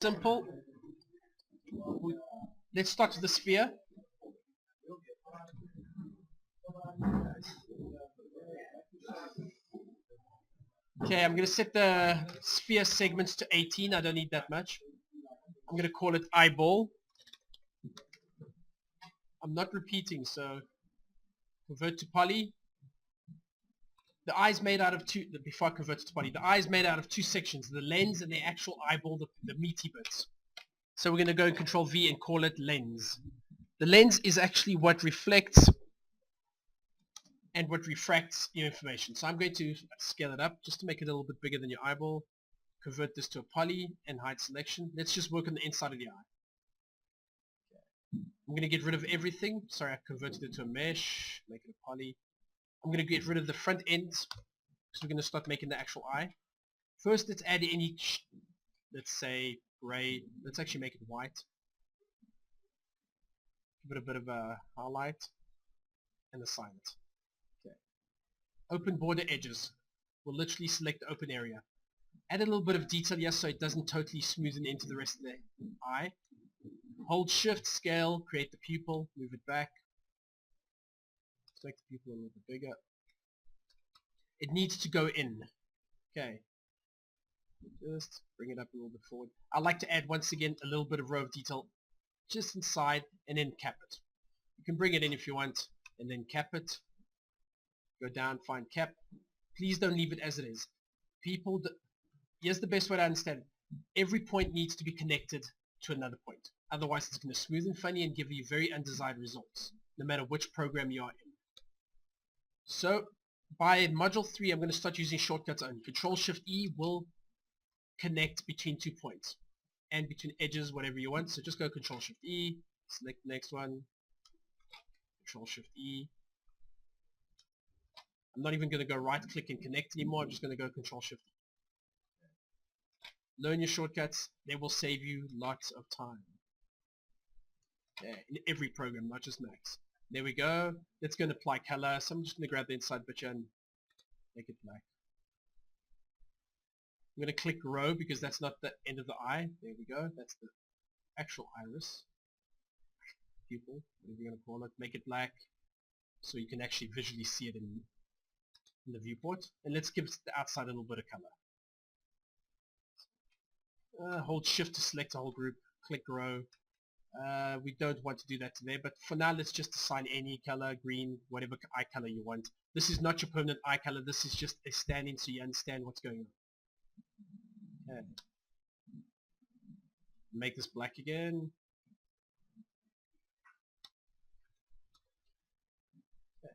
simple. Let's start with the sphere. Okay, I'm going to set the sphere segments to 18. I don't need that much. I'm going to call it eyeball. I'm not repeating, so convert to poly. The eye is made out of two, before I convert it to poly, the eye is made out of two sections, the lens and the actual eyeball, the meaty bits. So we're going to go and control V and call it lens. The lens is actually what reflects and what refracts your information. So I'm going to scale it up just to make it a little bit bigger than your eyeball. Convert this to a poly and hide selection. Let's just work on the inside of the eye. I'm going to get rid of everything. Sorry, I converted it to a mesh. Make it a poly. I'm going to get rid of the front ends because we're going to start making the actual eye. First, let's add any, let's say gray. Let's actually make it white. Give it a bit of a highlight and assign it. Okay. Open border edges. We'll literally select the open area. Add a little bit of detail here so it doesn't totally smoothen into the rest of the eye. Hold shift, scale, create the pupil, move it back. Let's make the pupil a little bit bigger. It needs to go in. Okay. Just bring it up a little bit forward. I like to add once again a little bit of row of detail just inside and then cap it. You can bring it in if you want and then cap it. Go down, find cap. Please don't leave it as it is. Here's the best way to understand it. Every point needs to be connected to another point. Otherwise it's going to smoothen funny and give you very undesired results, no matter which program you are in. So by module 3 I'm going to start using shortcuts only. Control Shift E will connect between 2 points and between edges, whatever you want. So just go Control Shift E, select the next one, Control Shift E. I'm not even going to go right click and connect anymore. I'm just going to go Control Shift E. Learn your shortcuts. They will save you lots of time. Okay, in every program, not just Max. There we go. Let's go and apply color. So I'm just going to grab the inside bit and make it black. I'm going to click row because that's not the end of the eye. There we go. That's the actual iris. Pupil, whatever you're going to call it. Make it black so you can actually visually see it in the viewport. And let's give the outside a little bit of color. Hold shift to select a whole group. Click row. We don't want to do that today, but for now let's just assign any color, green, whatever eye color you want. This is not your permanent eye color, this is just a stand-in so you understand what's going on. Okay. Make this black again. Okay.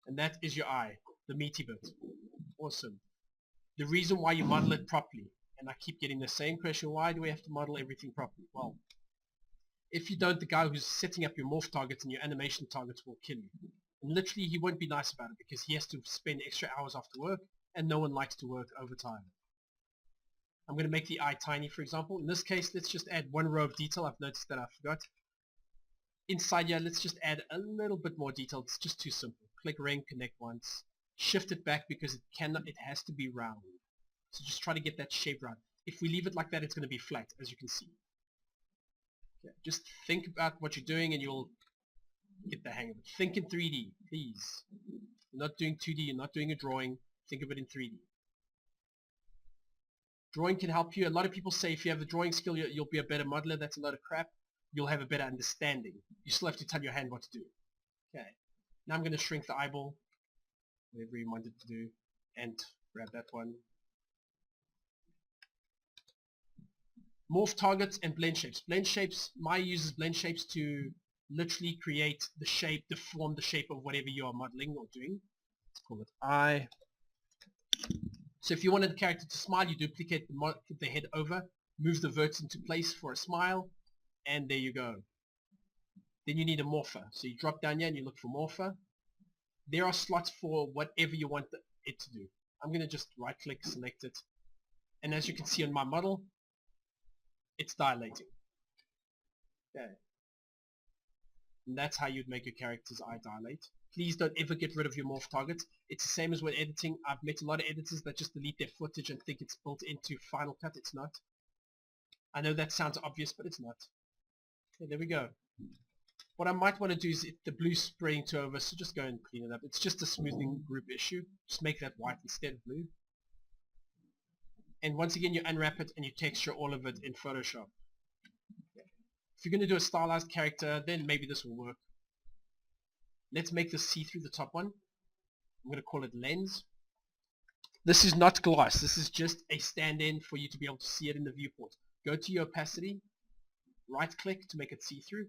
And that is your eye, the meaty bit. Awesome. The reason why you model it properly, and I keep getting the same question, why do we have to model everything properly? Well, if you don't, the guy who's setting up your morph targets and your animation targets will kill you. And literally he won't be nice about it because he has to spend extra hours after work and no one likes to work overtime. I'm going to make the eye tiny, for example. In this case, let's just add one row of detail. I've noticed that I forgot. Inside here, let's just add a little bit more detail. It's just too simple. Click ring, connect once. Shift it back because it has to be round. So just try to get that shape round. If we leave it like that, it's going to be flat, as you can see. Okay. Just think about what you're doing and you'll get the hang of it. Think in 3D, please. You're not doing 2D, you're not doing a drawing. Think of it in 3D. Drawing can help you. A lot of people say if you have the drawing skill, you'll be a better modeler. That's a lot of crap. You'll have a better understanding. You still have to tell your hand what to do. Okay. Now I'm going to shrink the eyeball, whatever you want it to do, and grab that one. Morph targets and blend shapes. Blend shapes, Maya uses blend shapes to literally create the shape, deform the shape of whatever you are modeling or doing. Let's call it eye. So if you wanted the character to smile, you duplicate the head over, move the vertex into place for a smile, and there you go. Then you need a morpher. So you drop down here and you look for morpher. There are slots for whatever you want it to do. I'm going to just right click, select it, and as you can see on my model, it's dilating. Okay. And that's how you'd make your character's eye dilate. Please don't ever get rid of your morph targets. It's the same as when editing. I've met a lot of editors that just delete their footage and think it's built into Final Cut. It's not. I know that sounds obvious, but it's not. Okay, there we go. What I might want to do is if the blue's spraying too over, so just go and clean it up. It's just a smoothing group issue. Just make that white instead of blue. And once again, you unwrap it and you texture all of it in Photoshop. If you're going to do a stylized character, then maybe this will work. Let's make this see through the top one. I'm going to call it lens. This is not glass. This is just a stand-in for you to be able to see it in the viewport. Go to your opacity, right-click to make it see-through.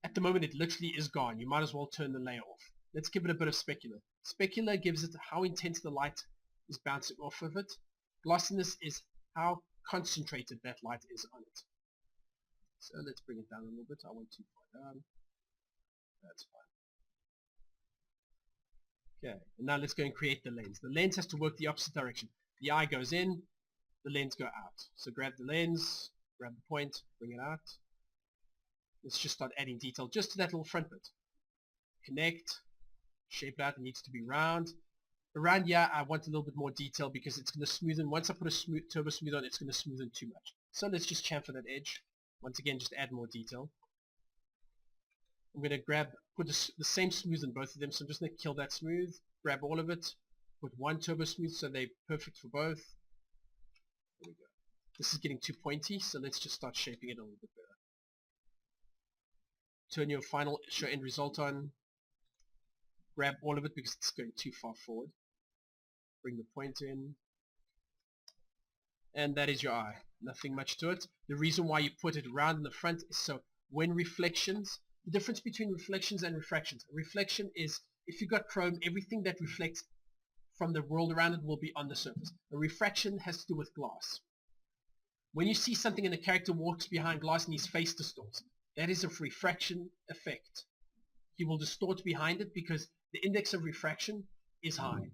At the moment, it literally is gone. You might as well turn the layer off. Let's give it a bit of specular. Specular gives it how intense the light is bouncing off of it. Glossiness is how concentrated that light is on it. So let's bring it down a little bit. I went too far down. That's fine. Okay, and now let's go and create the lens. The lens has to work the opposite direction. The eye goes in, the lens go out. So grab the lens, grab the point, bring it out. Let's just start adding detail just to that little front bit. Connect, shape it out. It needs to be round. Around here, I want a little bit more detail because it's going to smoothen. Once I put a turbo smooth on, it's going to smoothen too much. So let's just chamfer that edge. Once again, just add more detail. I'm going to put the same smooth in both of them. So I'm just going to kill that smooth, grab all of it, put one turbo smooth so they're perfect for both. There we go. This is getting too pointy, so let's just start shaping it a little bit better. Turn your final show end result on. Grab all of it because it's going too far forward. Bring the point in. And that is your eye. Nothing much to it. The reason why you put it around in the front is so when reflections, the difference between reflections and refractions. A reflection is, if you've got chrome, everything that reflects from the world around it will be on the surface. A refraction has to do with glass. When you see something and the character walks behind glass and his face distorts, that is a refraction effect. He will distort behind it because the index of refraction is high.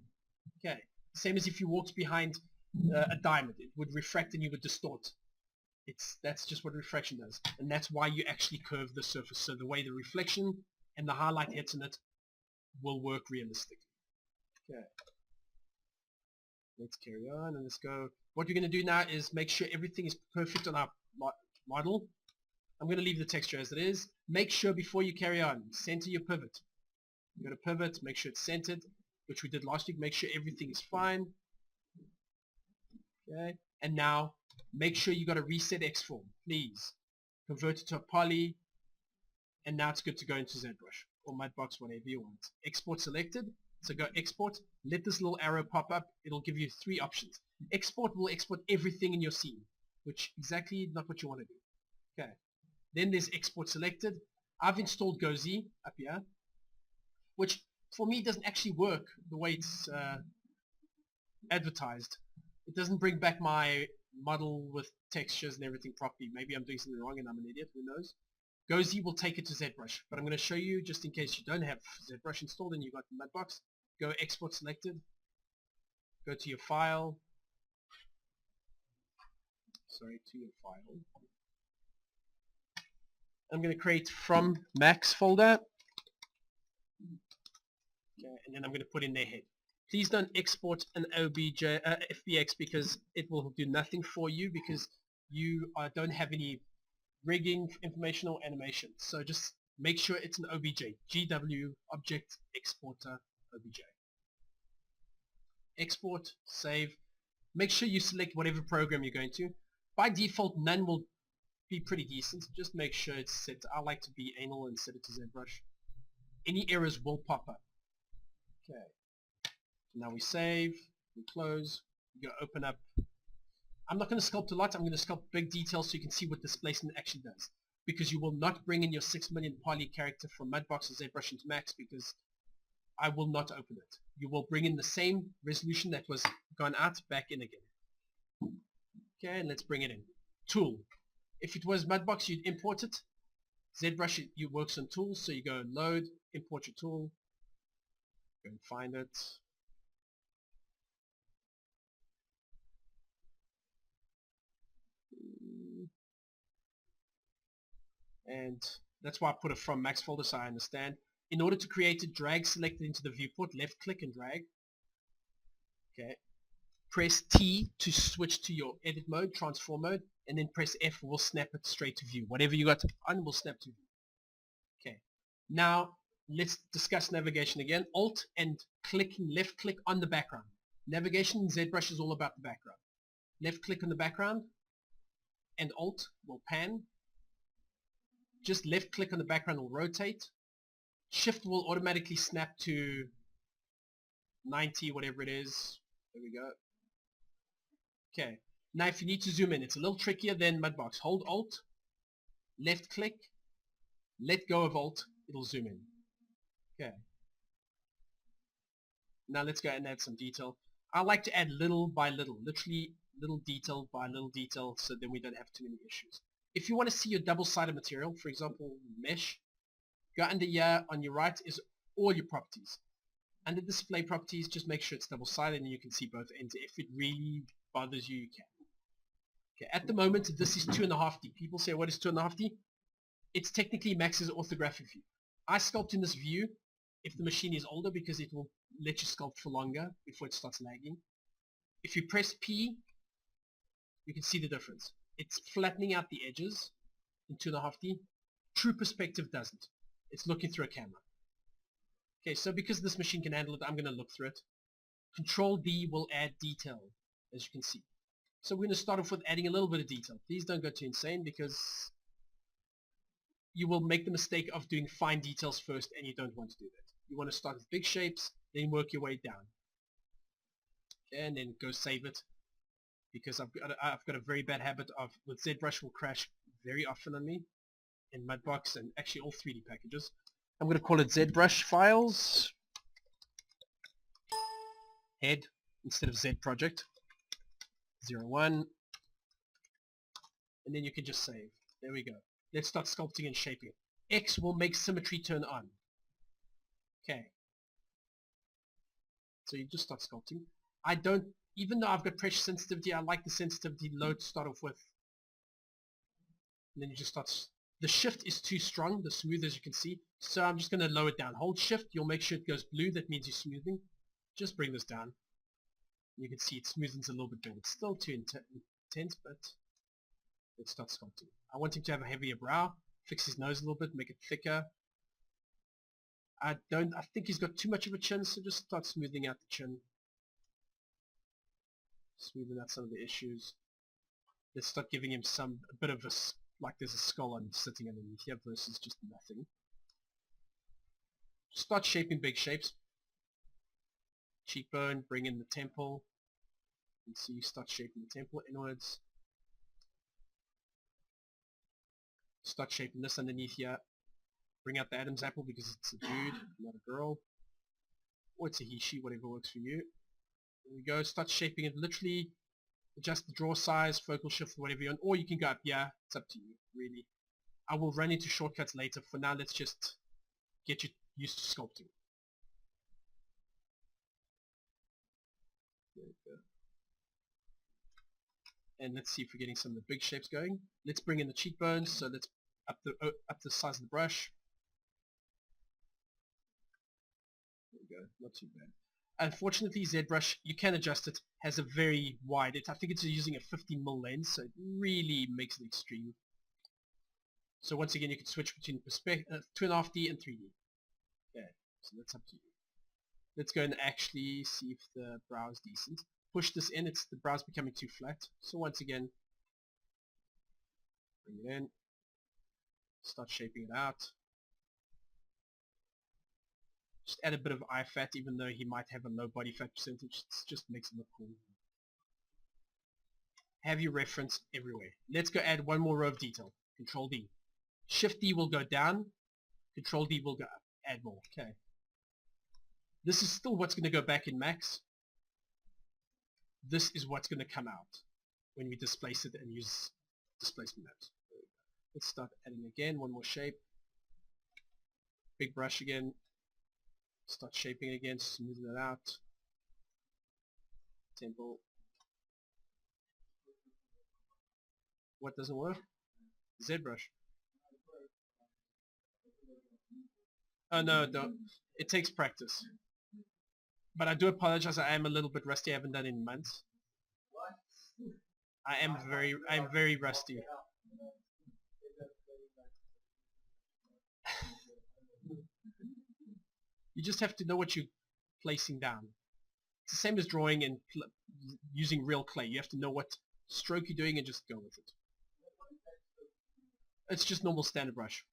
Okay. Same as if you walked behind a diamond, it would refract and you would distort. That's just what refraction does, and that's why you actually curve the surface. So the way the reflection and the highlight hits in it will work realistically. Okay. Let's carry on and let's go. What we're going to do now is make sure everything is perfect on our model. I'm going to leave the texture as it is. Make sure before you carry on, center your pivot. Go to pivot, make sure it's centered, which we did last week. Make sure everything is fine. Okay, and now make sure you got a reset X form, please. Convert it to a poly, and now it's good to go into ZBrush or Mudbox, whatever you want. Export selected, so go export. Let this little arrow pop up. It'll give you three options. Export will export everything in your scene, which exactly not what you want to do. Okay, then there's export selected. I've installed GoZ up here, which for me doesn't actually work the way it's advertised. It doesn't bring back my model with textures and everything properly. Maybe I'm doing something wrong and I'm an idiot, who knows. GoZ will take it to ZBrush, but I'm going to show you just in case you don't have ZBrush installed and you've got Mudbox. Go export selected, go to your file, I'm going to create from Max folder, okay, and then I'm going to put in their head. Please don't export an FBX because it will do nothing for you because you don't have any rigging, information, or animation. So just make sure it's an OBJ. GW Object Exporter OBJ. Export, save. Make sure you select whatever program you're going to. By default, none will be pretty decent. Just make sure it's set. I like to be anal and set it to ZBrush. Any errors will pop up. Okay. Now we save, we close, we go open up. I'm not going to sculpt a lot, I'm going to sculpt big details so you can see what displacement actually does. Because you will not bring in your 6 million poly character from Mudbox or ZBrush into Max because I will not open it. You will bring in the same resolution that was gone out back in again. Okay, and let's bring it in. Tool. If it was Mudbox, you'd import it. ZBrush, it works on tools, so you go and load, import your tool, go and find it. And that's why I put it from Max folder so I understand. In order to create it, drag selected into the viewport, left click and drag. Okay. Press T to switch to your edit mode, transform mode. and then press F will snap it straight to view. Whatever you got on will snap to view. Okay. Now let's discuss navigation again. Alt and clicking, left click on the background. Navigation in ZBrush is all about the background. Left click on the background and Alt will pan. Just left click on the background will rotate. Shift will automatically snap to 90, whatever it is. There we go. Okay. Now if you need to zoom in, it's a little trickier than Mudbox. Hold Alt, left click, let go of Alt, it'll zoom in. Okay. Now let's go and add some detail. I like to add little by little, literally little detail by little detail, so then we don't have too many issues. If you want to see your double-sided material, for example, mesh, go under here, on your right is all your properties. Under display properties, just make sure it's double-sided and you can see both ends. If it really bothers you, you can. Okay, at the moment, this is 2.5D. People say, what is 2.5D? It's technically Max's orthographic view. I sculpt in this view if the machine is older because it will let you sculpt for longer before it starts lagging. If you press P, you can see the difference. It's flattening out the edges in 2.5D. True perspective doesn't. It's looking through a camera. Okay, so because this machine can handle it, I'm going to look through it. Control D will add detail, as you can see. So we're going to start off with adding a little bit of detail. Please don't go too insane because you will make the mistake of doing fine details first and you don't want to do that. You want to start with big shapes, then work your way down. Okay, and then go save it because I've got a very bad habit of, with ZBrush will crash very often on me in Mudbox and actually all 3D packages. I'm going to call it ZBrush files head instead of Z project 01, and then you can just save. There we go. Let's start sculpting and shaping. X will make symmetry turn on. Okay. So you just start sculpting. I don't, even though I've got pressure sensitivity, I like the sensitivity low to start off with. And then you just start, the shift is too strong, the smooth as you can see. So I'm just going to lower it down. Hold shift, you'll make sure it goes blue, that means you're smoothing. Just bring this down. You can see it smoothens a little bit better. It's still too intense, but let's start sculpting. I want him to have a heavier brow. Fix his nose a little bit, make it thicker. I think he's got too much of a chin, so just start smoothing out the chin. Smoothing out some of the issues. Let's start giving him a bit of a, like there's a skull sitting underneath here versus just nothing. Start shaping big shapes. Cheekbone, bring in the temple. And so you start shaping the temple inwards. Start shaping this underneath here. Bring out the Adam's apple because it's a dude, not a girl. Or it's a he, she, whatever works for you. There we go. Start shaping it. Literally adjust the draw size, focal shift, whatever you want. Or you can go up here. It's up to you, really. I will run into shortcuts later. For now, let's just get you used to sculpting. There we go. And let's see if we're getting some of the big shapes going. Let's bring in the cheekbones. So let's up the size of the brush. There we go. Not too bad. Unfortunately, ZBrush, you can adjust it, has a very wide, I think it's using a 15mm lens, so it really makes it extreme. So once again, you can switch between 2.5D and 3D. Okay, so that's up to you. Let's go and actually see if the brow is decent. Push this in, the brow's becoming too flat. So once again, bring it in, start shaping it out. Just add a bit of eye fat, even though he might have a low body fat percentage. It just makes it look cool. Have your reference everywhere. Let's go add one more row of detail. Control D. Shift D will go down. Control D will go up. Add more. Okay. This is still what's going to go back in Max. This is what's going to come out when we displace it and use displacement maps. Let's start adding again. One more shape. Big brush again. Start shaping again, smoothing it out. Temple. What doesn't work? ZBrush. Oh no, don't. It takes practice. But I do apologize, I am a little bit rusty, I haven't done it in months. I'm very rusty. You just have to know what you're placing down. It's the same as drawing and using real clay. You have to know what stroke you're doing and just go with it. It's just normal standard brush.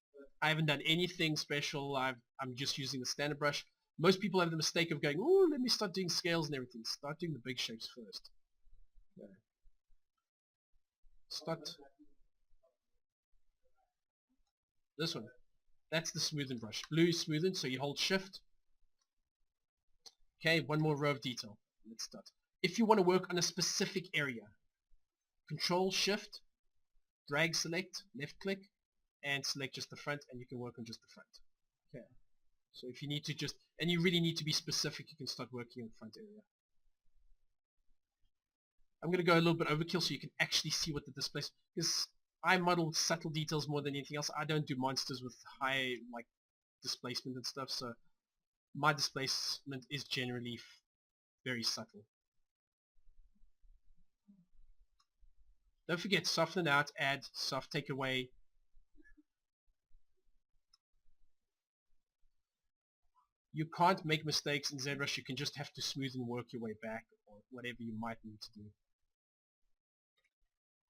I haven't done anything special. I'm just using the standard brush. Most people have the mistake of going, oh, let me start doing scales and everything. Start doing the big shapes first. Okay. Start. This one. That's the smoothen brush. Blue is smoothen, so you hold shift. Okay, one more row of detail. Let's start. If you want to work on a specific area, control shift, drag select, left click, and select just the front, and you can work on just the front. Okay. So if you need to just, and you really need to be specific, you can start working on the front area. I'm going to go a little bit overkill so you can actually see what the displacement, because I model subtle details more than anything else. I don't do monsters with high like displacement and stuff, so my displacement is generally very subtle. Don't forget, soften out, add, soft, take away. You can't make mistakes in ZBrush. You can just have to smooth and work your way back, or whatever you might need to do.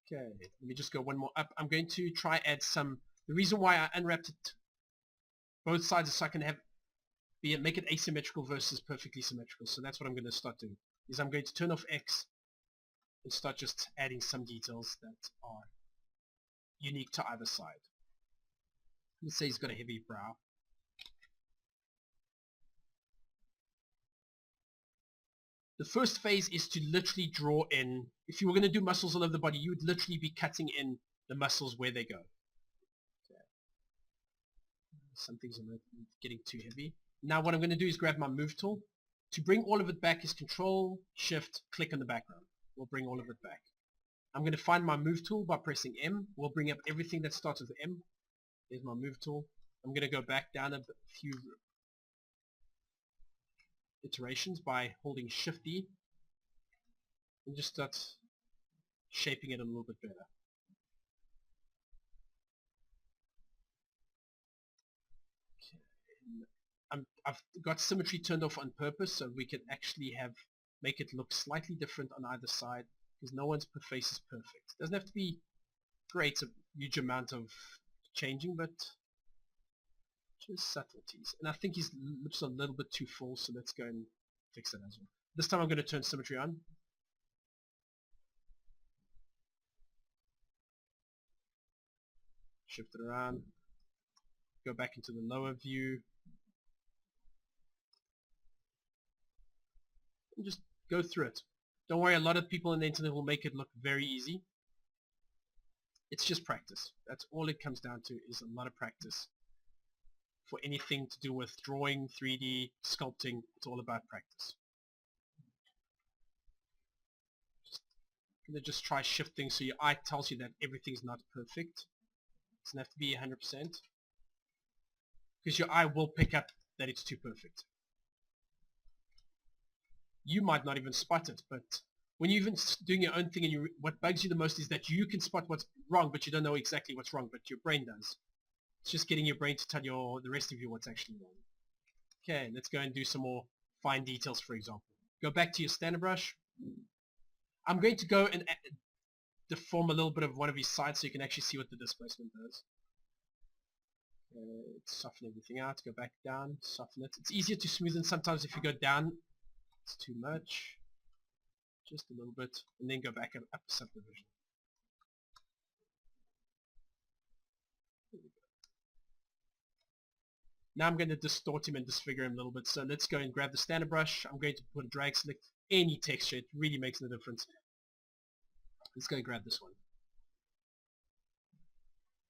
Okay, let me just go one more up. I'm going to try add some. The reason why I unwrapped it both sides is so I can have make it asymmetrical versus perfectly symmetrical. So that's what I'm going to start doing. Is I'm going to turn off X and start just adding some details that are unique to either side. Let's say he's got a heavy brow. The first phase is to literally draw in. If you were going to do muscles all over the body, you would literally be cutting in the muscles where they go. Okay. Some things are getting too heavy. Now what I'm going to do is grab my move tool. To bring all of it back is Control, Shift, click on the background. We'll bring all of it back. I'm going to find my move tool by pressing M. We'll bring up everything that starts with M. There's my move tool. I'm going to go back down a few iterations by holding Shift D and just start shaping it a little bit better. Okay. I've got symmetry turned off on purpose so we can actually make it look slightly different on either side, because no one's face is perfect. It doesn't have to be great, a huge amount of changing, but just subtleties. And I think his lips are a little bit too full, so let's go and fix that as well. This time I'm going to turn symmetry on. Shift it around. Go back into the lower view. And just go through it. Don't worry, a lot of people on the internet will make it look very easy. It's just practice. That's all it comes down to, is a lot of practice. For anything to do with drawing, 3D, sculpting, it's all about practice. Just try shifting so your eye tells you that everything's not perfect. It doesn't have to be 100%. Because your eye will pick up that it's too perfect. You might not even spot it, but when you're even doing your own thing and what bugs you the most is that you can spot what's wrong, but you don't know exactly what's wrong, but your brain does. It's just getting your brain to tell the rest of you what's actually wrong. Okay, let's go and do some more fine details, for example. Go back to your standard brush. I'm going to go and deform a little bit of one of his sides so you can actually see what the displacement does. Soften everything out, go back down, soften it. It's easier to smoothen sometimes if you go down. It's too much. Just a little bit, and then go back up to subdivision. Now I'm going to distort him and disfigure him a little bit. So let's go and grab the standard brush. I'm going to put a drag select any texture. It really makes no difference. Let's go and grab this one.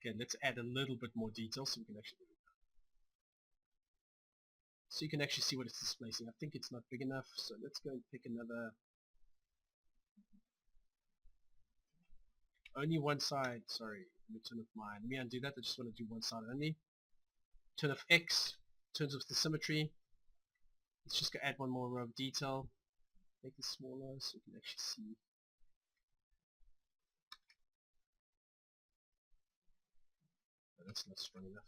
Okay, let's add a little bit more detail so we can actually see what it's displacing. I think it's not big enough, so let's go and pick another. Only one side. Sorry, let me turn off mine. Let me undo that. I just want to do one side only. Turn off X, turns off the symmetry. Let's just go add one more row of detail. Make it smaller so you can actually see. that's not strong enough.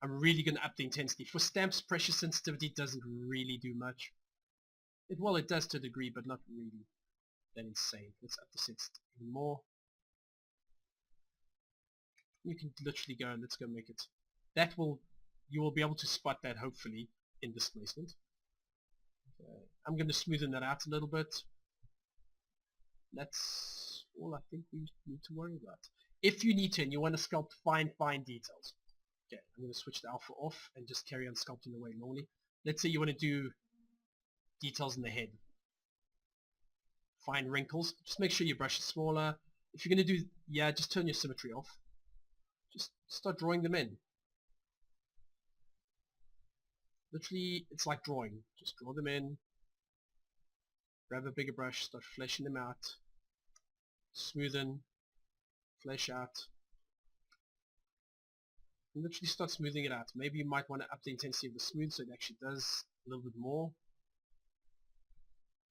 I'm really going to up the intensity. For stamps, pressure sensitivity doesn't really do much. It does to a degree, but not really that insane. Let's up the sensitivity even more. You can literally go and let's go make it. You will be able to spot that hopefully in displacement. Okay. I'm going to smoothen that out a little bit. That's all I think we need to worry about. If you need to and you want to sculpt fine details. Okay, I'm going to switch the alpha off and just carry on sculpting the way normally. Let's say you want to do details in the head. Fine wrinkles. Just make sure your brush is smaller. If you're going to do, just turn your symmetry off. Just start drawing them in. Literally, it's like drawing. Just draw them in. Grab a bigger brush, start fleshing them out. Smoothen. Flesh out. And literally start smoothing it out. Maybe you might want to up the intensity of the smooth so it actually does a little bit more.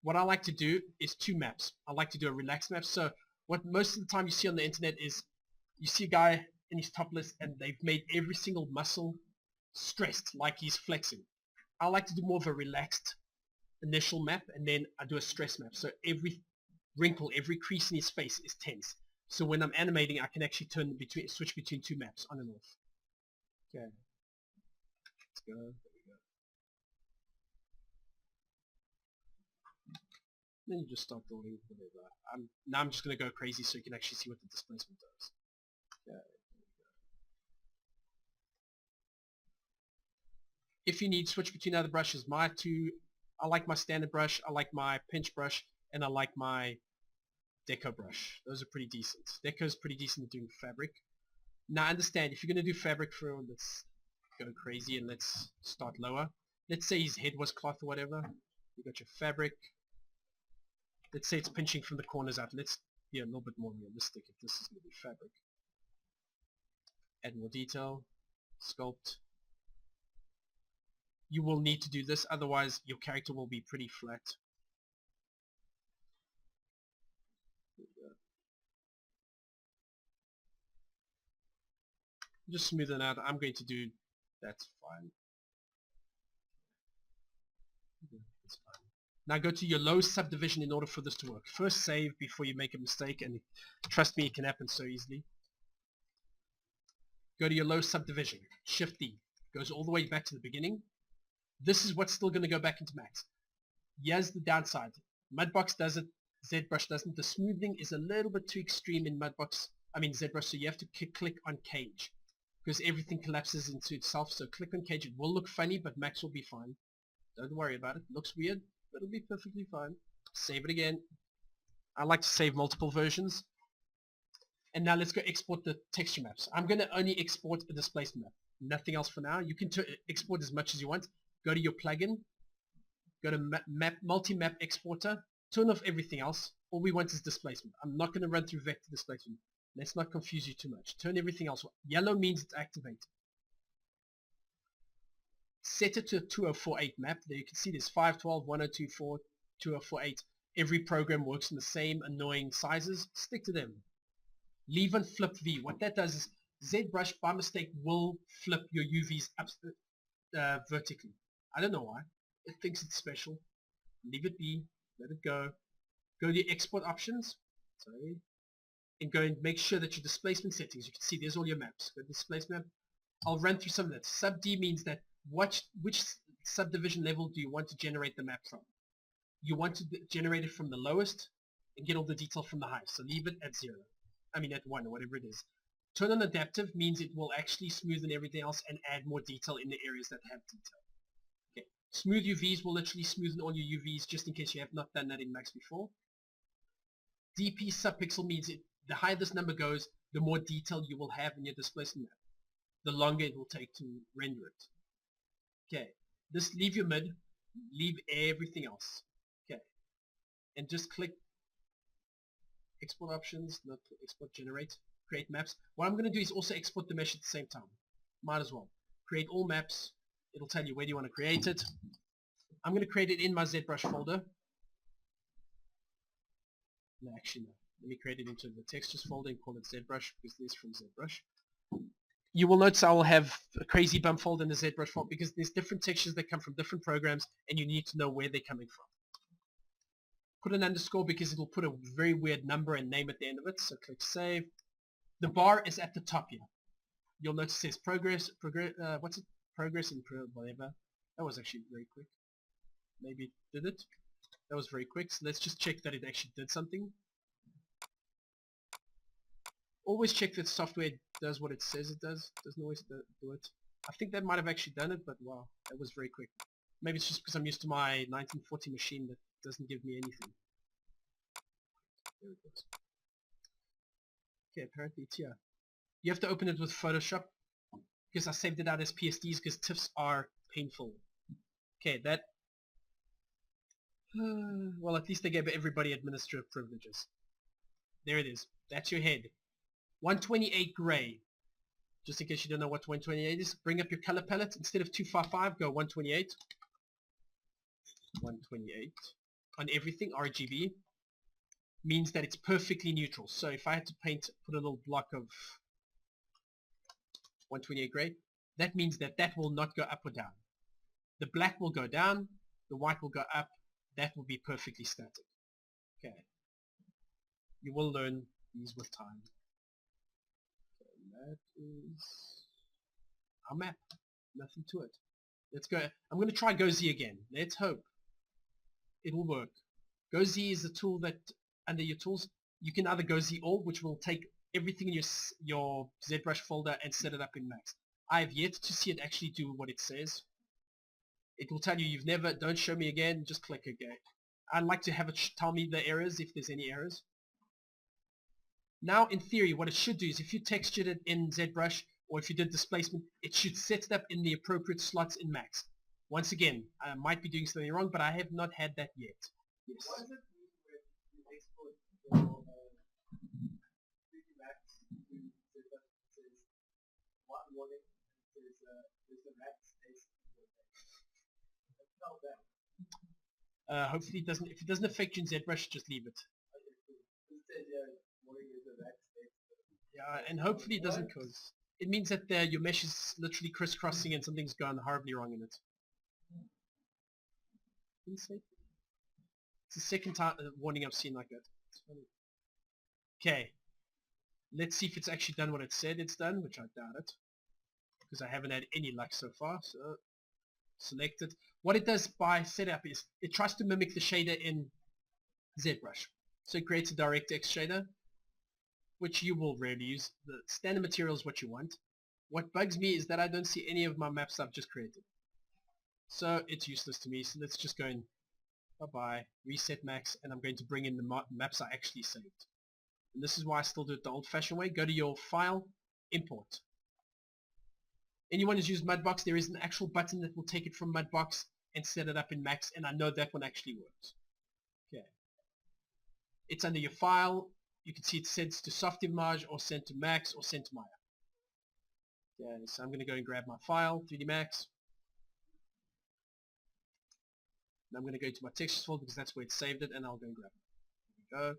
What I like to do is 2 maps. I like to do a relaxed map. So what most of the time you see on the internet is you see a guy in his topless and they've made every single muscle stressed like he's flexing. I like to do more of a relaxed initial map and then I do a stress map. So every wrinkle, every crease in his face is tense. So when I'm animating, I can actually switch between 2 maps on and off. Okay. Let's go. There we go. Then you just start drawing whatever. Now I'm just going to go crazy so you can actually see what the displacement does. Okay. If you need, switch between other brushes. I like my standard brush, I like my pinch brush, and I like my deco brush. Those are pretty decent. Deco is pretty decent at doing fabric. Now understand, if you're going to do fabric for, let's go crazy and let's start lower. Let's say his head was cloth or whatever. You got your fabric. Let's say it's pinching from the corners out. Let's be a little bit more realistic if this is going to be fabric. Add more detail. Sculpt. You will need to do this, otherwise your character will be pretty flat. Just smoothen out. I'm going to do, that's fine. That's fine. Now go to your low subdivision in order for this to work. First save before you make a mistake, and trust me, it can happen so easily. Go to your low subdivision. Shift D. Goes all the way back to the beginning. This is what's still going to go back into max. Here's the downside. Mudbox does it, ZBrush doesn't. The smoothing is a little bit too extreme in ZBrush, so you have to click on cage because everything collapses into itself. So click on cage. It will look funny, but max will be fine. Don't worry about it. Looks weird, but it'll be perfectly fine. Save it again. I like to save multiple versions. And now let's go export the texture maps. I'm going to only export a displacement map. Nothing else for now. You can export as much as you want. Go to your plugin, go to multi-map exporter, turn off everything else. All we want is displacement. I'm not going to run through vector displacement. Let's not confuse you too much. Turn everything else off. Yellow means it's activated. Set it to a 2048 map. There you can see there's 512, 1024, 2048. Every program works in the same annoying sizes. Stick to them. Leave and flip V. What that does is ZBrush by mistake will flip your UVs up vertically. I don't know why. It thinks it's special. Leave it be. Let it go. Go to the export options. Sorry. And go and make sure that your displacement settings, you can see there's all your maps. Go to displacement map. I'll run through some of that. Sub D means that which subdivision level do you want to generate the map from? You want to generate it from the lowest and get all the detail from the highest. So leave it at 0. I mean at 1 or whatever it is. Turn on adaptive means it will actually smoothen everything else and add more detail in the areas that have detail. Okay. Smooth UVs will literally smoothen all your UVs just in case you have not done that in Max before. DP subpixel means the higher this number goes, the more detail you will have in your displacement map. The longer it will take to render it. Okay. This leave your mid, leave everything else. Okay. And just click export options, not export generate. Create maps. What I'm going to do is also export the mesh at the same time. Might as well. Create all maps. It'll tell you where do you want to create it. I'm going to create it in my ZBrush folder. No, actually no. Let me create it into the textures folder and call it ZBrush because this is from ZBrush. you will notice I will have a crazy bump fold and a ZBrush fold because there's different textures that come from different programs and you need to know where they're coming from. Put an underscore because it will put a very weird number and name at the end of it, so click save. The bar is at the top here. You'll notice it says progress, what's it? Progress in whatever. That was actually very quick. Maybe it did it. That was very quick, so let's just check that it actually did something. Always check that software does what it says it does. It doesn't always do it. I think that might have actually done it, but wow, that was very quick. Maybe it's just because I'm used to my 1940 machine that doesn't give me anything. There it goes. Okay, apparently it's here. You have to open it with Photoshop because I saved it out as PSDs because TIFFs are painful. Okay, that... well, at least they gave everybody administrative privileges. There it is. That's your head. 128 gray. Just in case you don't know what 128 is, bring up your color palette. Instead of 255, go 128. 128 on everything. RGB means that it's perfectly neutral. So if I had to paint, put a little block of 128 gray, that means that that will not go up or down. The black will go down, the white will go up. That will be perfectly static. Okay. You will learn these with time. That is our map. Nothing to it. Let's go. I'm going to try GoZ again. Let's hope it will work. GoZ is a tool that under your tools you can either GoZ all, which will take everything in your ZBrush folder and set it up in Max. I have yet to see it actually do what it says. It will tell you you've never, don't show me again, just click again. I'd like to have it tell me the errors if there's any errors. Now, in theory, what it should do is if you textured it in ZBrush or if you did displacement, it should set it up in the appropriate slots in Max. Once again, I might be doing something wrong, but I have not had that yet. Yes. What does it mean when you export your 3D Max to ZBrush? It says one warning, it says there's a Max space. That's not bad. Hopefully it doesn't. If it doesn't affect you in ZBrush, just leave it. Okay, cool. It says warning is a Max space. Yeah, and hopefully it doesn't cause. It means that your mesh is literally crisscrossing and something's gone horribly wrong in it. It's the second time warning I've seen like that. Okay, let's see if it's actually done what it said it's done, which I doubt it, because I haven't had any luck so far. So select it. What it does by setup is it tries to mimic the shader in ZBrush. So it creates a DirectX shader, which you will rarely use. The standard material is what you want. What bugs me is that I don't see any of my maps I've just created. So it's useless to me. So let's just go in, bye-bye, reset Max, and I'm going to bring in the maps I actually saved. And this is why I still do it the old-fashioned way. Go to your file, import. Anyone who's used Mudbox, there is an actual button that will take it from Mudbox and set it up in Max, and I know that one actually works. Okay. It's under your file. You can see it sends to soft image or sent to Max or sent to Maya. Okay, so I'm going to go and grab my file, 3D Max. And I'm going to go to my textures folder because that's where it saved it, and I'll go and grab it. There we go.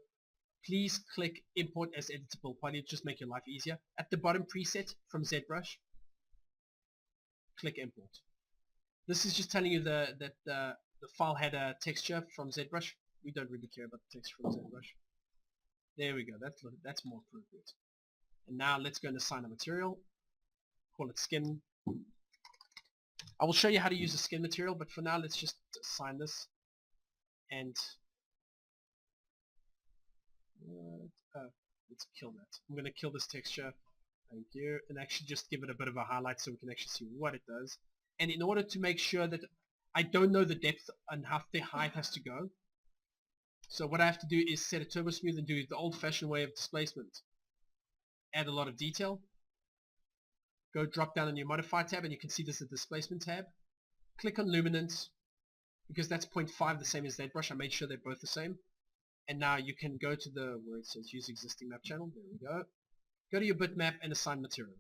Please click import as editable poly, just make your life easier. At the bottom preset from ZBrush, click import. This is just telling you that the file had a texture from ZBrush. We don't really care about the texture from ZBrush. There we go, that's more appropriate. And now let's go and assign a material. Call it skin. I will show you how to use the skin material, but for now let's just assign this. And let's kill that. I'm going to kill this texture. Thank you. And actually just give it a bit of a highlight so we can actually see what it does. And in order to make sure that I don't know the depth and how the height has to go, so what I have to do is set a turbo smooth and do the old-fashioned way of displacement. Add a lot of detail. Go drop down on your modify tab and you can see this is the displacement tab. Click on luminance because that's 0.5 the same as ZBrush. I made sure they're both the same. And now you can go to the where it says use existing map channel. There we go. Go to your bitmap and assign material.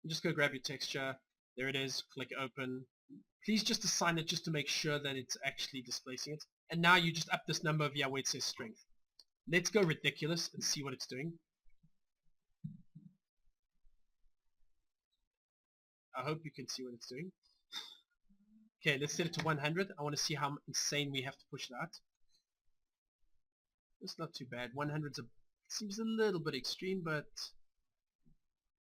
Just go grab your texture. There it is. Click open. Please just assign it just to make sure that it's actually displacing it. And now you just up this number over here where it says strength. Let's go ridiculous and see what it's doing. I hope you can see what it's doing. Okay, let's set it to 100. I want to see how insane we have to push that. It's not too bad. 100 seems a little bit extreme, but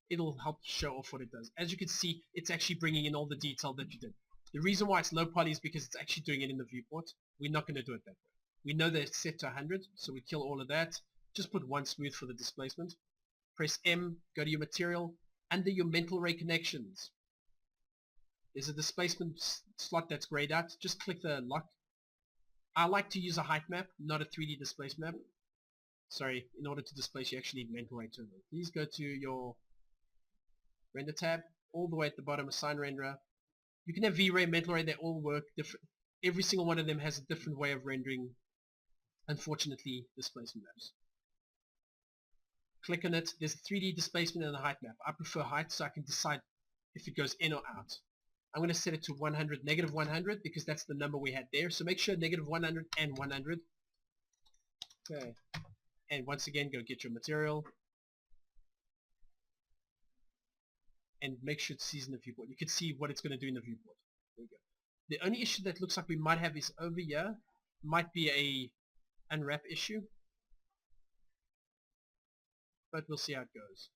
it'll help show off what it does. As you can see, it's actually bringing in all the detail that you did. The reason why it's low poly is because it's actually doing it in the viewport. We're not going to do it that way. We know that it's set to 100, so we kill all of that. Just put one smooth for the displacement. Press M, go to your material. Under your mental ray connections, there's a displacement slot that's grayed out. Just click the lock. I like to use a height map, not a 3D displace map. Sorry, in order to displace you actually need mental ray terminal. Please go to your render tab, all the way at the bottom, assign renderer. You can have V-Ray, mental ray, they all work different. Every single one of them has a different way of rendering, unfortunately, displacement maps. Click on it. There's a 3D displacement and a height map. I prefer height so I can decide if it goes in or out. I'm going to set it to 100, negative 100, because that's the number we had there. So make sure negative 100 and 100. Okay. And once again, go get your material. And make sure it sees in the viewport. You can see what it's going to do in the viewport. There we go. The only issue that looks like we might have is over here. Might be a unwrap issue. But we'll see how it goes.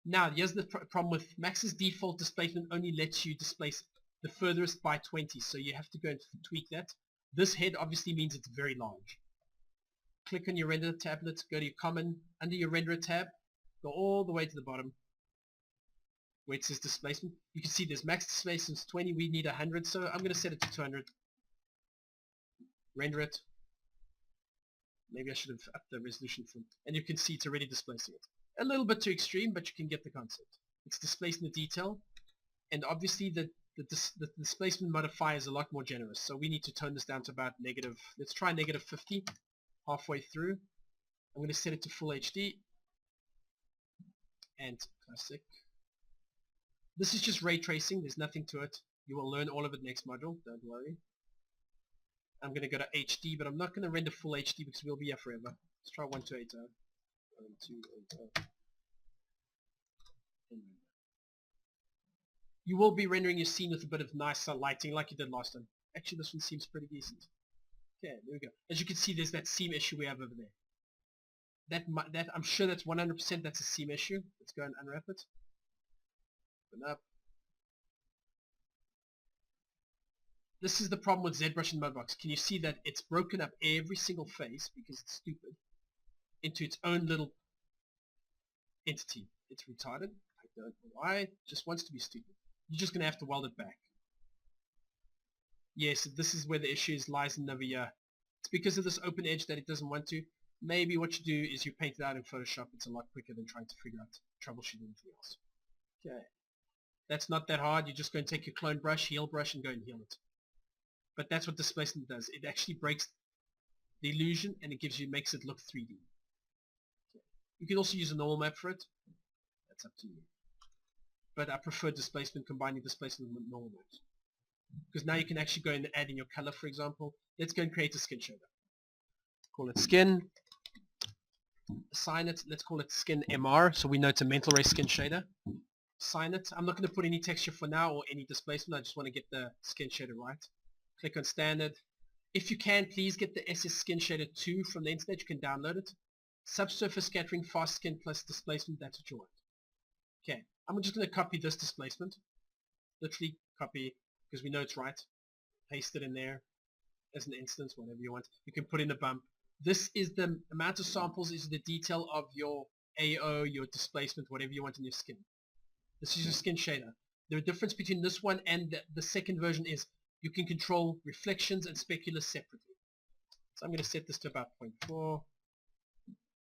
Now, here's the problem with Max's default displacement only lets you displace the furthest by 20, so you have to go and tweak that. This head obviously means it's very large. Click on your render tablet, go to your common, under your renderer tab, go all the way to the bottom where it says displacement. You can see there's max displacement 20, we need 100, so I'm going to set it to 200. Render it. Maybe I should have upped the resolution for it. And you can see it's already displacing it. A little bit too extreme, but you can get the concept. It's displacing the detail, and obviously the displacement modifier is a lot more generous, so we need to tone this down to about negative, let's try negative 50, halfway through. I'm going to set it to full HD, and classic. This is just ray tracing, there's nothing to it. You will learn all of it next module, don't worry. I'm going to go to HD, but I'm not going to render full HD because we'll be here forever. Let's try 1280. 1280. You will be rendering your scene with a bit of nice lighting like you did last time. Actually, this one seems pretty decent. Okay, there we go. As you can see, there's that seam issue we have over there. That I'm sure that's 100% that's a seam issue. Let's go and unwrap it. Open up. This is the problem with ZBrush and Mudbox. Can you see that it's broken up every single face, because it's stupid, into its own little entity. It's retarded. I don't know why. It just wants to be stupid. You're just going to have to weld it back. Yes, this is where the issue lies in over here. It's because of this open edge that it doesn't want to. Maybe what you do is you paint it out in Photoshop. It's a lot quicker than trying to figure out, troubleshoot anything else. Okay. That's not that hard. You're just going to take your clone brush, heal brush, and go and heal it. But that's what displacement does. It actually breaks the illusion and it makes it look 3D. Okay. You can also use a normal map for it. That's up to you. But I prefer displacement, combining displacement with normal maps. Because now you can actually go and add in your color, for example. Let's go and create a skin shader. Call it skin. Assign it. Let's call it skin MR, so we know it's a mental ray skin shader. Assign it. I'm not going to put any texture for now or any displacement. I just want to get the skin shader right. Click on standard. If you can, please get the SS Skin Shader 2 from the internet. You can download it. Subsurface scattering, fast skin plus displacement. That's what you want. Okay. I'm just going to copy this displacement. Literally copy, because we know it's right. Paste it in there as an instance, whatever you want. You can put in a bump. This is the amount of samples, is the detail of your AO, your displacement, whatever you want in your skin. This is your skin shader. The difference between this one and the second version is you can control reflections and specular separately. So I'm going to set this to about 0.4.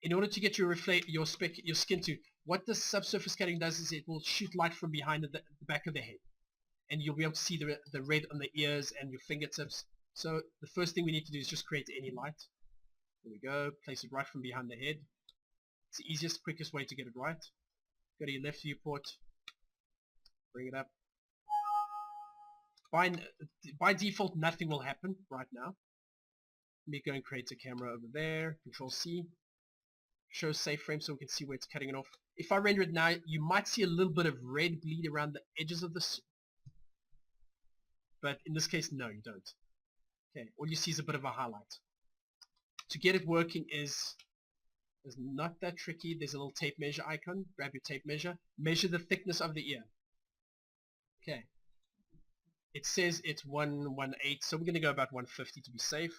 In order to get your skin to, what the subsurface scattering does is it will shoot light from behind the back of the head. And you'll be able to see the red on the ears and your fingertips. So the first thing we need to do is just create any light. There we go. Place it right from behind the head. It's the easiest, quickest way to get it right. Go to your left viewport. Bring it up. by default, nothing will happen right now. Let me go and create a camera over there. Control C. Show safe frame so we can see where it's cutting it off. If I render it now, you might see a little bit of red bleed around the edges of this. But in this case, no, you don't. Okay, all you see is a bit of a highlight. To get it working is not that tricky. There's a little tape measure icon. Grab your tape measure. Measure the thickness of the ear. Okay. It says it's 118, so we're going to go about 150 to be safe.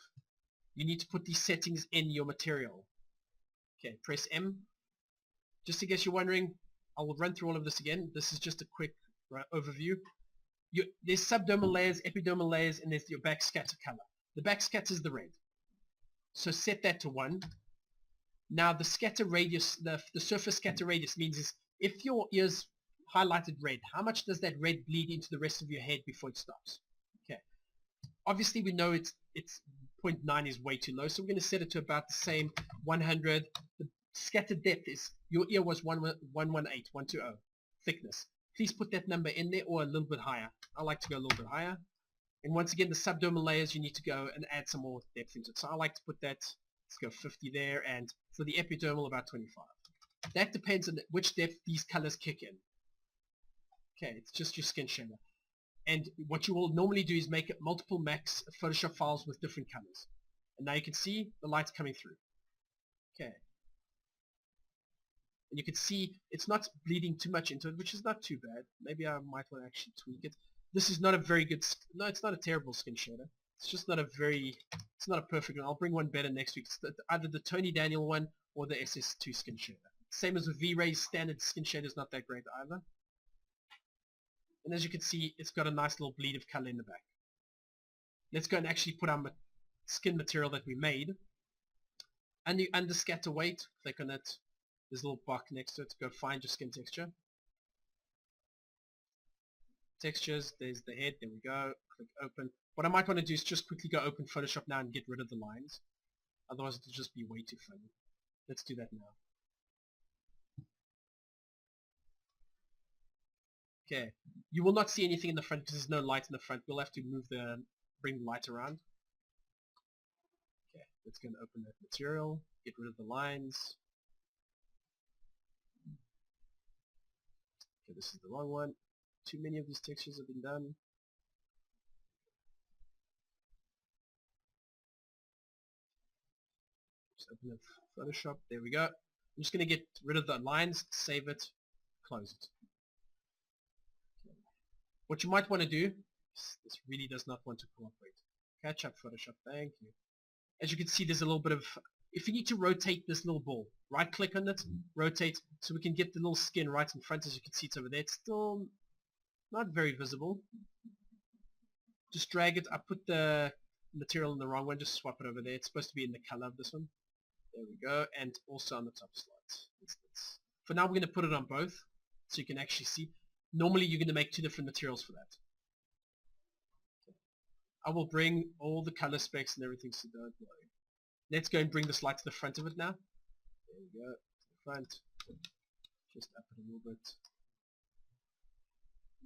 You need to put these settings in your material. Okay, press M. Just in case you're wondering, I will run through all of this again. This is just a quick overview. There's subdermal layers, epidermal layers, and there's your backscatter color. The backscatter is the red. So set that to 1. Now the scatter radius, the surface scatter radius means is if your ear's highlighted red, how much does that red bleed into the rest of your head before it stops? Okay. Obviously we know it's 0.9 is way too low, so we're going to set it to about the same 100. The scatter depth is, your ear was 120 thickness. Please put that number in there or a little bit higher. I like to go a little bit higher. And once again, the subdermal layers, you need to go and add some more depth into it. So I like to put that, let's go 50 there, and for the epidermal, about 25. That depends on which depth these colors kick in. Okay, it's just your skin shader. And what you will normally do is make multiple max Photoshop files with different colors. And now you can see the light's coming through. Okay. And you can see it's not bleeding too much into it, which is not too bad. Maybe I might want to actually tweak it. This is not a very good, no, it's not a terrible skin shader. It's just not a very, it's not a perfect one. I'll bring one better next week. It's either the Tony Daniel one or the SS2 skin shader. Same as with V-Ray's standard skin shader is not that great either. And as you can see, it's got a nice little bleed of color in the back. Let's go and actually put our skin material that we made. And you under scatter weight, click on it. There's a little box next to it to go find your skin texture. Textures, there's the head, there we go. Click open. What I might want to do is just quickly go open Photoshop now and get rid of the lines. Otherwise it'll just be way too funny. Let's do that now. Okay, you will not see anything in the front because there's no light in the front. We'll have to bring the light around. Okay, let's go and open that material, get rid of the lines. Okay, this is the wrong one. Too many of these textures have been done. Just open up Photoshop, there we go. I'm just going to get rid of the lines, save it, close it. What you might want to do, this really does not want to cooperate. Catch up Photoshop, thank you. As you can see, there's a little bit of, if you need to rotate this little ball, right click on it, rotate, so we can get the little skin right in front. As you can see, it's over there. It's still not very visible. Just drag it. I put the material in the wrong one, just swap it over there. It's supposed to be in the color of this one. There we go, and also on the top slot. For now, we're going to put it on both, so you can actually see. Normally you're going to make 2 different materials for that. I will bring all the color specs and everything, so don't worry. Let's go and bring this light to the front of it now. There we go, to the front. Just up it a little bit.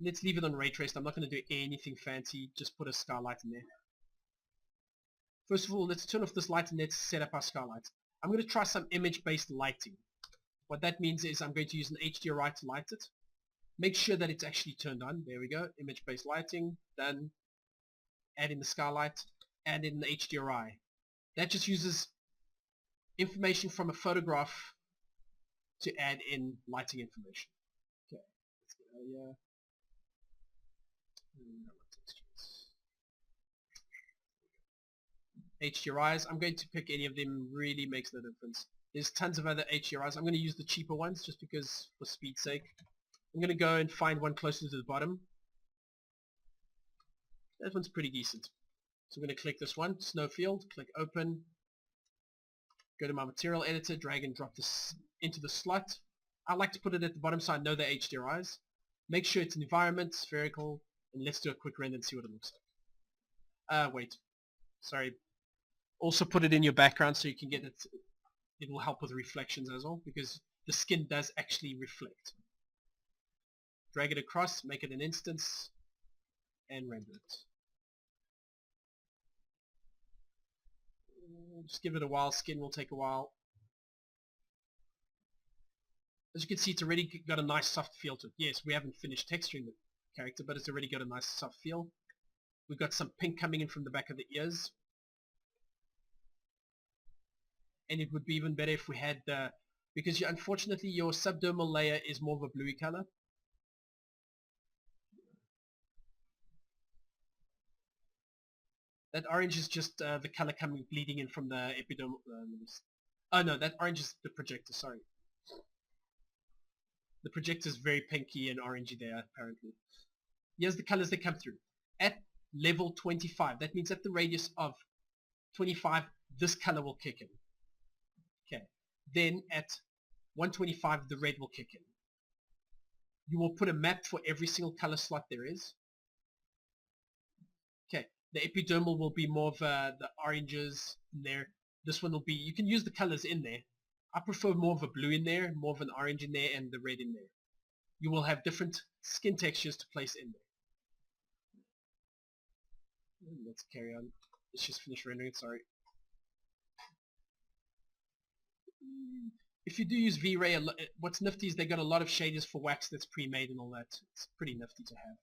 Let's leave it on ray traced. I'm not going to do anything fancy, just put a skylight in there. First of all, let's turn off this light and let's set up our skylight. I'm going to try some image-based lighting. What that means is I'm going to use an HDRI to light it. Make sure that it's actually turned on. There we go. Image-based lighting. Done. Add in the skylight. Add in the HDRI. That just uses information from a photograph to add in lighting information. Okay. Let's get out of here. HDRIs. I'm going to pick any of them. Really makes no difference. There's tons of other HDRIs. I'm going to use the cheaper ones just because, for speed's sake. I'm going to go and find one closer to the bottom. That one's pretty decent. So I'm going to click this one, Snowfield, click open, go to my material editor, drag and drop this into the slot. I like to put it at the bottom so I know the HDRIs. Make sure it's an environment, spherical, and let's do a quick render and see what it looks like. Wait, sorry. Also put it in your background so you can get it. It will help with reflections as well because the skin does actually reflect. Drag it across, make it an instance, and render it. Just give it a while. Skin will take a while. As you can see, it's already got a nice soft feel to it. Yes, we haven't finished texturing the character, but it's already got a nice soft feel. We've got some pink coming in from the back of the ears. And it would be even better if we had the... because unfortunately your subdermal layer is more of a bluey color. That orange is just the color coming bleeding in from the epidermal... oh no, that orange is the projector, sorry. The projector is very pinky and orangey there, apparently. Here's the colors that come through. At level 25, that means at the radius of 25, this color will kick in. Okay. Then at 125, the red will kick in. You will put a map for every single color slot there is. Okay. The epidermal will be more of the oranges in there. This one will be, you can use the colors in there. I prefer more of a blue in there, more of an orange in there, and the red in there. You will have different skin textures to place in there. Let's carry on. Let's just finish rendering, sorry. If you do use V-Ray, what's nifty is they got a lot of shaders for wax that's pre-made and all that. It's pretty nifty to have.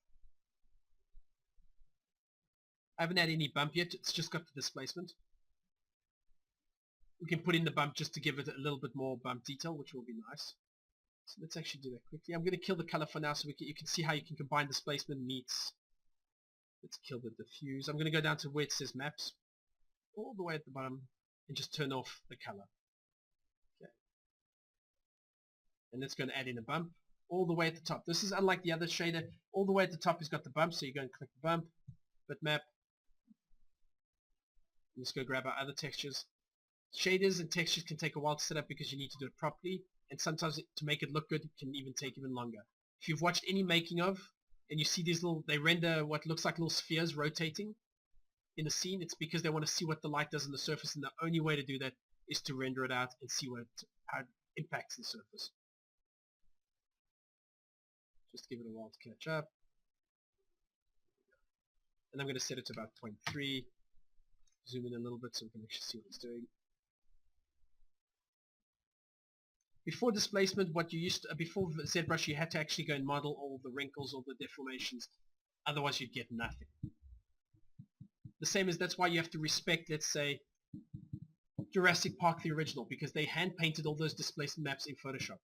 I haven't had any bump yet, it's just got the displacement. We can put in the bump just to give it a little bit more bump detail, which will be nice. So let's actually do that quickly. I'm going to kill the color for now so you can see how you can combine displacement meets. Let's kill the diffuse. I'm going to go down to where it says maps, all the way at the bottom, and just turn off the color. Okay. And let's go and add in a bump all the way at the top. This is unlike the other shader. All the way at the top has got the bump, so you go and click the bump, bitmap. Let's go grab our other textures. Shaders and textures can take a while to set up because you need to do it properly, and sometimes to make it look good, it can even take even longer. If you've watched any making of, and you see these little, they render what looks like little spheres rotating in a scene, it's because they want to see what the light does on the surface, and the only way to do that is to render it out and see how it impacts the surface. Just give it a while to catch up. And I'm going to set it to about 0.3. Zoom in a little bit so we can actually see what it's doing. Before displacement, what you used to, before ZBrush, you had to actually go and model all the wrinkles, all the deformations. Otherwise, you'd get nothing. The same as that's why you have to respect, let's say, Jurassic Park, the original, because they hand-painted all those displacement maps in Photoshop.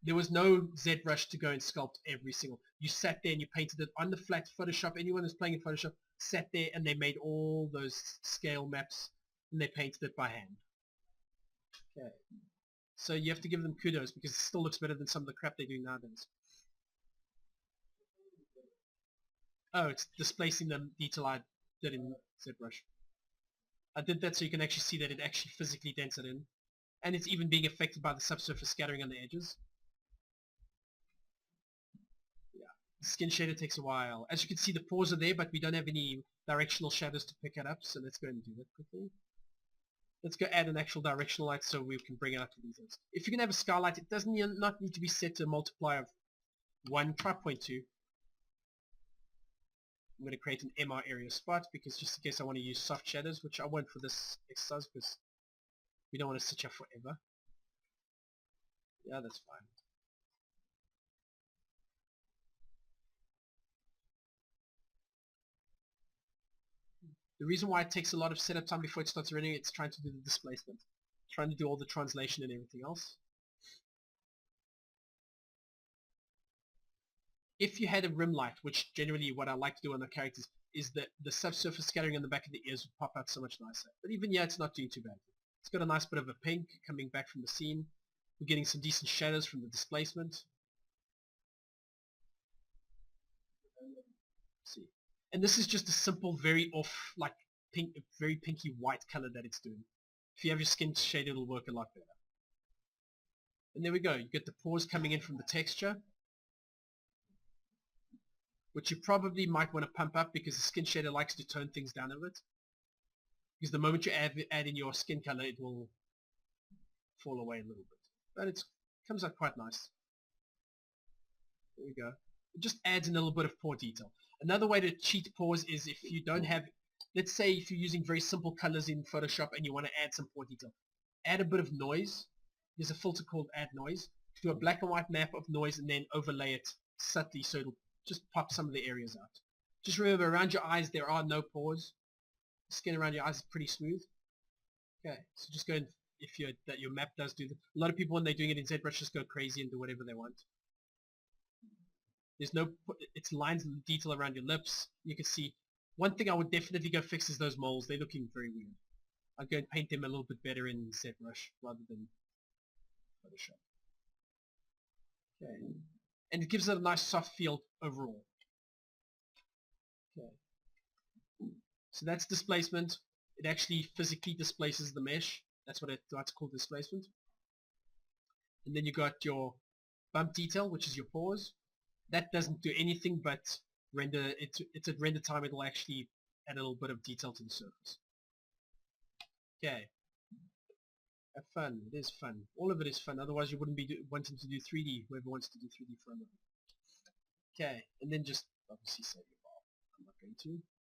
There was no ZBrush to go and sculpt every single. You sat there and you painted it on the flat Photoshop. Anyone who's playing in Photoshop sat there and they made all those scale maps and they painted it by hand. Okay. So you have to give them kudos because it still looks better than some of the crap they do nowadays. Oh, it's displacing the detail I did in ZBrush. I did that so you can actually see that it actually physically dents it in. And it's even being affected by the subsurface scattering on the edges. Yeah, the skin shader takes a while. As you can see, the pores are there, but we don't have any directional shadows to pick it up, so let's go and do that quickly. Let's go add an actual directional light so we can bring it up to details. If you can have a skylight, it doesn't not need to be set to a multiplier of 1, try 0.2. I'm going to create an MR area spot because just in case I want to use soft shadows, which I won't for this exercise because we don't want to stitch up forever. Yeah, that's fine. The reason why it takes a lot of setup time before it starts rendering, it's trying to do the displacement. Trying to do all the translation and everything else. If you had a rim light, which generally what I like to do on the characters, is that the subsurface scattering on the back of the ears would pop out so much nicer. But even yeah, it's not doing too bad. It's got a nice bit of a pink coming back from the scene. We're getting some decent shadows from the displacement. Let's see. And this is just a simple, very off, like pink, very pinky white color that it's doing. If you have your skin shade, it'll work a lot better. And there we go. You get the pores coming in from the texture, which you probably might want to pump up because the skin shader likes to tone things down a bit. Because the moment you add in your skin color, it will fall away a little bit. But it comes out quite nice. There we go. It just adds in a little bit of pore detail. Another way to cheat pores is if you don't have, let's say if you're using very simple colors in Photoshop and you want to add some pore detail, add a bit of noise. There's a filter called add noise. Do a black and white map of noise and then overlay it subtly so it'll just pop some of the areas out. Just remember, around your eyes there are no pores. The skin around your eyes is pretty smooth. Okay, so just go in, if your map does do that. A lot of people when they're doing it in ZBrush just go crazy and do whatever they want. There's no, it's lines and detail around your lips. You can see, one thing I would definitely go fix is those moles. They're looking very weird. I'd go and paint them a little bit better in ZBrush rather than Photoshop. Okay. And it gives it a nice soft feel overall. Okay. So that's displacement. It actually physically displaces the mesh. That's called displacement. And then you got your bump detail, which is your pores. That doesn't do anything but render. It's at render time. It'll actually add a little bit of detail to the surface. Okay. Have fun. It is fun. All of it is fun. Otherwise, you wouldn't be wanting to do 3D. Whoever wants to do 3D for a living. Okay, and then just obviously save your file. I'm not going to.